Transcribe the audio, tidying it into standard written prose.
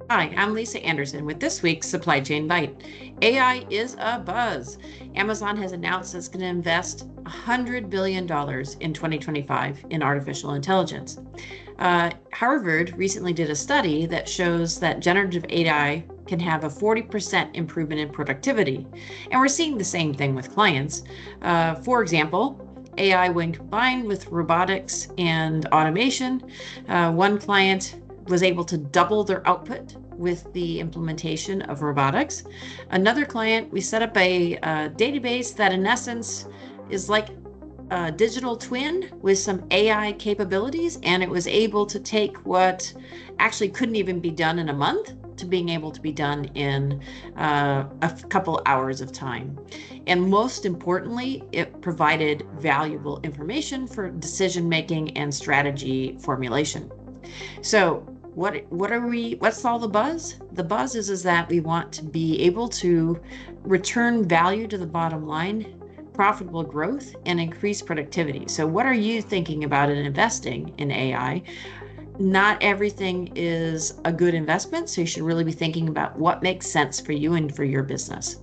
Hi, I'm Lisa Anderson with this week's Supply Chain Byte. AI is a buzz. Amazon has announced it's going to invest $100 billion in 2025 in artificial intelligence. Harvard recently did a study that shows that generative AI can have a 40% improvement in productivity. And we're seeing the same thing with clients. For example, AI, when combined with robotics and automation, one client was able to double their output with the implementation of robotics. Another client, we set up a database that in essence is like a digital twin with some AI capabilities, and it was able to take what actually couldn't even be done in a month to being able to be done in a couple hours of time. And most importantly, it provided valuable information for decision making and strategy formulation. So what's all the buzz? The buzz is that we want to be able to return value to the bottom line, profitable growth, and increase productivity. So what are you thinking about in investing in AI? Not everything is a good investment, so you should really be thinking about what makes sense for you and for your business.